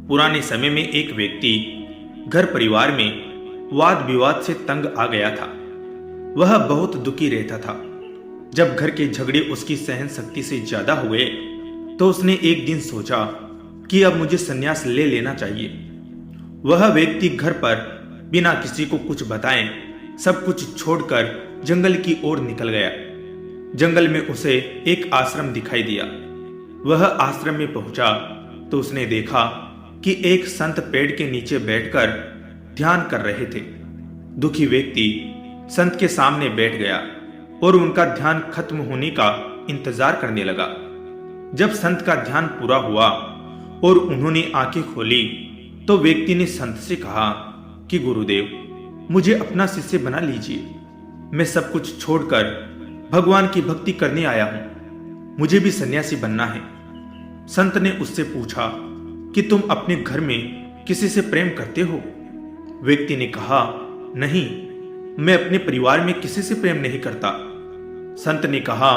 पुराने समय में एक व्यक्ति घर परिवार में वाद विवाद से तंग आ गया था। वह बहुत दुखी रहता था। जब घर के झगड़े उसकी सहन शक्ति से ज्यादा हुए तो उसने एक दिन सोचा कि अब मुझे संन्यास ले लेना चाहिए। वह व्यक्ति घर पर बिना किसी को कुछ बताए सब कुछ छोड़कर जंगल की ओर निकल गया। जंगल में उसे एक आश्रम दिखाई दिया। वह आश्रम में पहुंचा तो उसने देखा कि एक संत पेड़ के नीचे बैठकर ध्यान कर रहे थे। दुखी व्यक्ति संत के सामने बैठ गया और उनका ध्यान खत्म होने का इंतजार करने लगा। जब संत का ध्यान पूरा हुआ और उन्होंने आंखें खोली तो व्यक्ति ने संत से कहा कि गुरुदेव, मुझे अपना शिष्य बना लीजिए। मैं सब कुछ छोड़कर भगवान की भक्ति करने आया हूं। मुझे भी सन्यासी बनना है। संत ने उससे पूछा कि तुम अपने घर में किसी से प्रेम करते हो? व्यक्ति ने कहा, नहीं, मैं अपने परिवार में किसी से प्रेम नहीं करता। संत ने कहा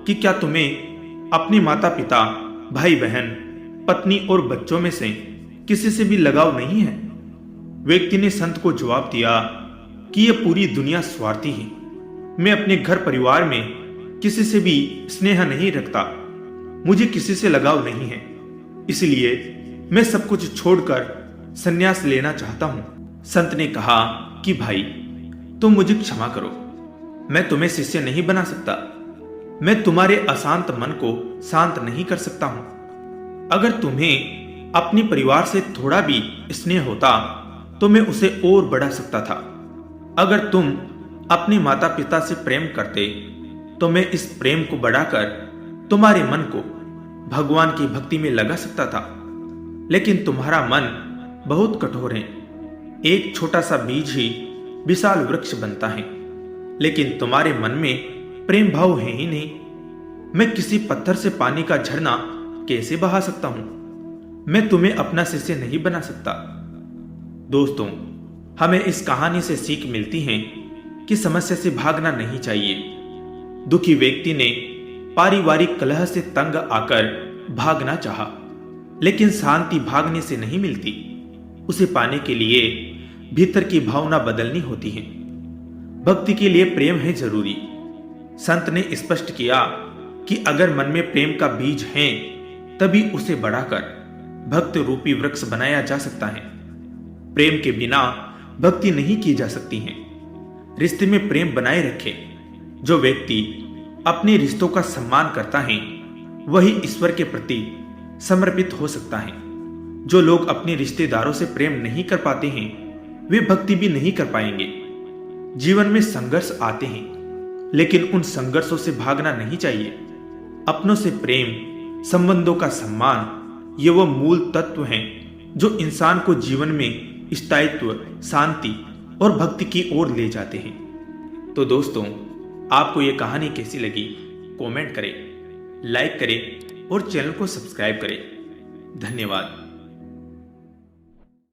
कि क्या तुम्हें अपने माता पिता, भाई बहन, पत्नी और बच्चों में से किसी से भी लगाव नहीं है? व्यक्ति ने संत को जवाब दिया कि यह पूरी दुनिया स्वार्थी है। मैं अपने घर परिवार में किसी से भी स्नेह नहीं रखता। मुझे किसी से लगाव नहीं है, इसलिए मैं सब कुछ छोड़कर संन्यास लेना चाहता हूं। संत ने कहा कि भाई, तुम मुझे क्षमा करो, मैं तुम्हें शिष्य नहीं बना सकता। मैं तुम्हारे अशांत मन को शांत नहीं कर सकता हूं। अगर तुम्हें अपने परिवार से थोड़ा भी स्नेह होता तो मैं उसे और बढ़ा सकता था। अगर तुम अपने माता पिता से प्रेम करते तो मैं इस प्रेम को बढ़ाकर तुम्हारे मन को भगवान की भक्ति में लगा सकता था। लेकिन तुम्हारा मन बहुत कठोर है। एक छोटा सा बीज ही विशाल वृक्ष बनता है, लेकिन तुम्हारे मन में प्रेम भाव है ही नहीं। मैं किसी पत्थर से पानी का झरना कैसे बहा सकता हूं? मैं तुम्हें अपना शिष्य नहीं बना सकता। दोस्तों, हमें इस कहानी से सीख मिलती है कि समस्या से भागना नहीं चाहिए। दुखी व्यक्ति ने पारिवारिक कलह से तंग आकर भागना चाहा, लेकिन शांति भागने से नहीं मिलती। उसे पाने के लिए भीतर की भावना बदलनी होती है। भक्ति के लिए प्रेम है जरूरी। संत ने स्पष्ट किया कि अगर मन में प्रेम का बीज है तभी उसे बढ़ाकर भक्त रूपी वृक्ष बनाया जा सकता है। प्रेम के बिना भक्ति नहीं की जा सकती है। रिश्ते में प्रेम बनाए रखे। जो व्यक्ति अपने रिश्तों का सम्मान करता है वही ईश्वर के प्रति समर्पित हो सकता है। जो लोग अपने रिश्तेदारों से प्रेम नहीं कर पाते हैं वे भक्ति भी नहीं कर पाएंगे। जीवन में संघर्ष आते हैं, लेकिन उन संघर्षों से भागना नहीं चाहिए। अपनों से प्रेम, संबंधों का सम्मान, ये वो मूल तत्व हैं जो इंसान को जीवन में स्थायित्व, शांति और भक्ति की ओर ले जाते हैं। तो दोस्तों, आपको ये कहानी कैसी लगी कमेंट करें, लाइक करें और चैनल को सब्सक्राइब करें। धन्यवाद।